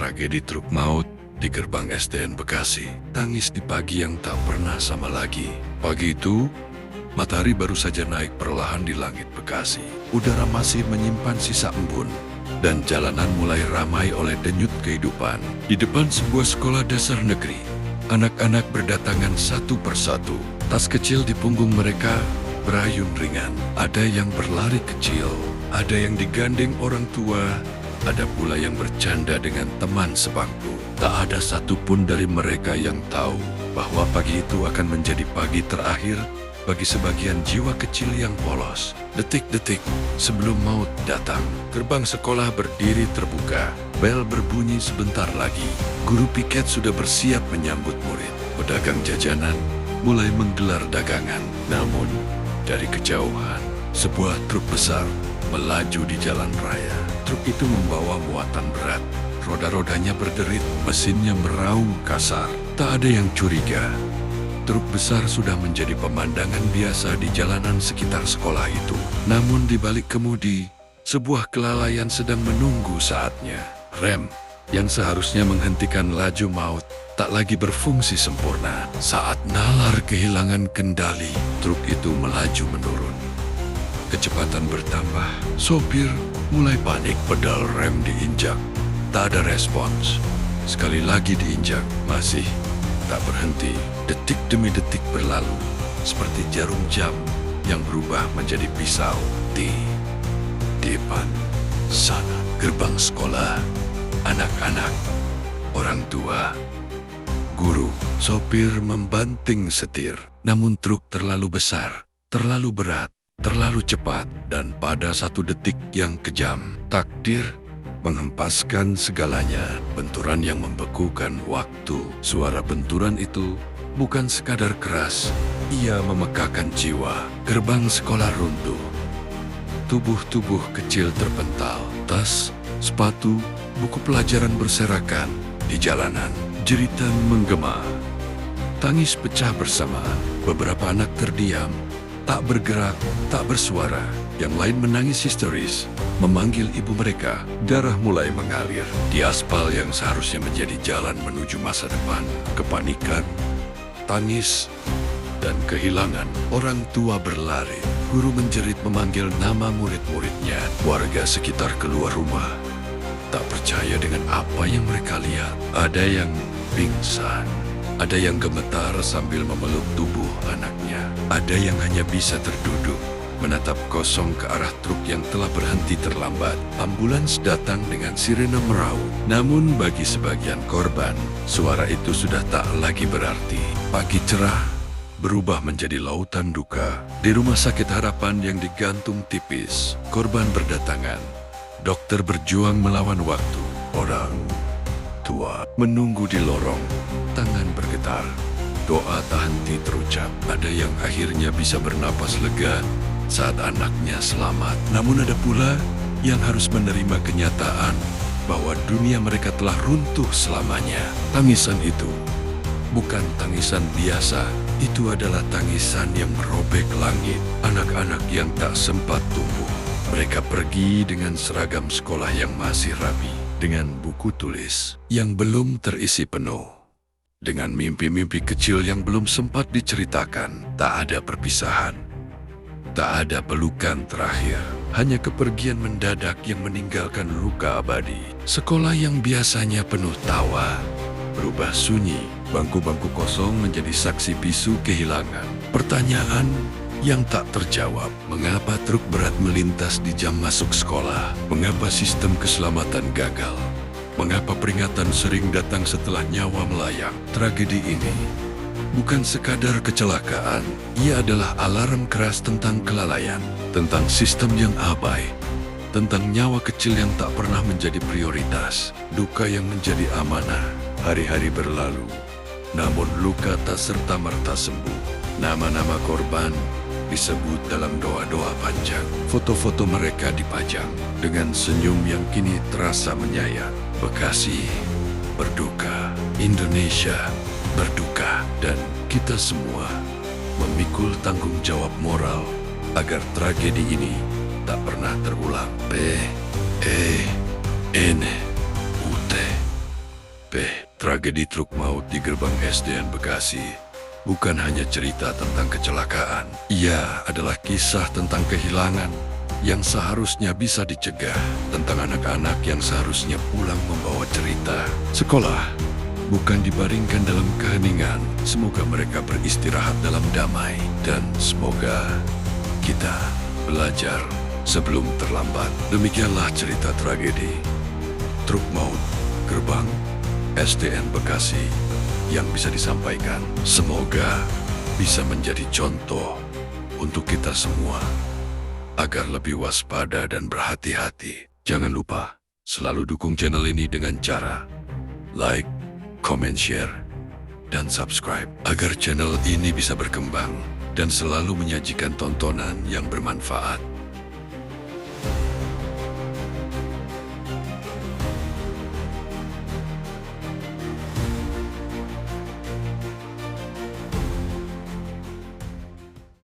tragedi truk maut di gerbang SDN Bekasi. Tangis di pagi yang tak pernah sama lagi. Pagi itu, matahari baru saja naik perlahan di langit Bekasi. Udara masih menyimpan sisa embun, dan jalanan mulai ramai oleh denyut kehidupan. Di depan sebuah sekolah dasar negeri, anak-anak berdatangan satu persatu. Tas kecil di punggung mereka berayun ringan. Ada yang berlari kecil, ada yang digandeng orang tua, ada pula yang bercanda dengan teman sebangku. Tak ada satupun dari mereka yang tahu bahwa pagi itu akan menjadi pagi terakhir bagi sebagian jiwa kecil yang polos. Detik-detik sebelum maut datang, gerbang sekolah berdiri terbuka. Bel berbunyi sebentar lagi. Guru piket sudah bersiap menyambut murid. Pedagang jajanan mulai menggelar dagangan. Namun, dari kejauhan, sebuah truk besar melaju di jalan raya. Truk itu membawa muatan berat. Roda-rodanya berderit, mesinnya meraung kasar. Tak ada yang curiga. Truk besar sudah menjadi pemandangan biasa di jalanan sekitar sekolah itu. Namun di balik kemudi, sebuah kelalaian sedang menunggu saatnya. Rem yang seharusnya menghentikan laju maut tak lagi berfungsi sempurna. Saat nalar kehilangan kendali, truk itu melaju menurun. Kecepatan bertambah, sopir mulai panik, pedal rem diinjak. Tak ada respons. Sekali lagi diinjak, masih tak berhenti. Detik demi detik berlalu, seperti jarum jam yang berubah menjadi pisau. Di depan sana, gerbang sekolah, anak-anak, orang tua, guru, sopir membanting setir. Namun truk terlalu besar, terlalu berat, terlalu cepat, dan pada satu detik yang kejam, takdir menghempaskan segalanya. Benturan yang membekukan waktu. Suara benturan itu bukan sekadar keras, ia memekakan jiwa. Gerbang sekolah runtuh. Tubuh-tubuh kecil terpental. Tas, sepatu, buku pelajaran berserakan di jalanan. Jeritan menggema. Tangis pecah bersama. Beberapa anak terdiam, tak bergerak, tak bersuara. Yang lain menangis histeris, memanggil ibu mereka. Darah mulai mengalir di aspal yang seharusnya menjadi jalan menuju masa depan. Kepanikan, tangis, dan kehilangan. Orang tua berlari. Guru menjerit memanggil nama murid-muridnya. Warga sekitar keluar rumah, tak percaya dengan apa yang mereka lihat. Ada yang pingsan, ada yang gemetar sambil memeluk tubuh anaknya. Ada yang hanya bisa terduduk, menatap kosong ke arah truk yang telah berhenti terlambat. Ambulans datang dengan sirene meraung. Namun bagi sebagian korban, suara itu sudah tak lagi berarti. Pagi cerah berubah menjadi lautan duka. Di rumah sakit harapan yang digantung tipis, korban berdatangan. Dokter berjuang melawan waktu. Orang tua menunggu di lorong, tangan bergetar. Doa tak henti terucap. Ada yang akhirnya bisa bernapas lega saat anaknya selamat. Namun ada pula yang harus menerima kenyataan bahwa dunia mereka telah runtuh selamanya. Tangisan itu bukan tangisan biasa. Itu adalah tangisan yang merobek langit. Anak-anak yang tak sempat tumbuh. Mereka pergi dengan seragam sekolah yang masih rapi, dengan buku tulis yang belum terisi penuh, dengan mimpi-mimpi kecil yang belum sempat diceritakan. Tak ada perpisahan, tak ada pelukan terakhir, hanya kepergian mendadak yang meninggalkan luka abadi. Sekolah yang biasanya penuh tawa berubah sunyi. Bangku-bangku kosong menjadi saksi bisu kehilangan. Pertanyaan yang tak terjawab. Mengapa truk berat melintas di jam masuk sekolah? Mengapa sistem keselamatan gagal? Mengapa peringatan sering datang setelah nyawa melayang? Tragedi ini bukan sekadar kecelakaan. Ia adalah alarm keras tentang kelalaian, tentang sistem yang abai, tentang nyawa kecil yang tak pernah menjadi prioritas, duka yang menjadi amanah. Hari-hari berlalu, namun luka tak serta-merta sembuh. Nama-nama korban disebut dalam doa-doa panjang. Foto-foto mereka dipajang dengan senyum yang kini terasa menyayat. Bekasi berduka, Indonesia berduka, dan kita semua memikul tanggung jawab moral agar tragedi ini tak pernah terulang. P-E-N-U-T Tragedi truk maut di gerbang SDN Bekasi bukan hanya cerita tentang kecelakaan. Ia adalah kisah tentang kehilangan yang seharusnya bisa dicegah, tentang anak-anak yang seharusnya pulang membawa cerita. Sekolah bukan dibaringkan dalam keheningan. Semoga mereka beristirahat dalam damai, dan semoga kita belajar sebelum terlambat. Demikianlah cerita tragedi truk maut gerbang SDN Bekasi yang bisa disampaikan. Semoga bisa menjadi contoh untuk kita semua agar lebih waspada dan berhati-hati. Jangan lupa selalu dukung channel ini dengan cara like, comment, share, dan subscribe agar channel ini bisa berkembang dan selalu menyajikan tontonan yang bermanfaat.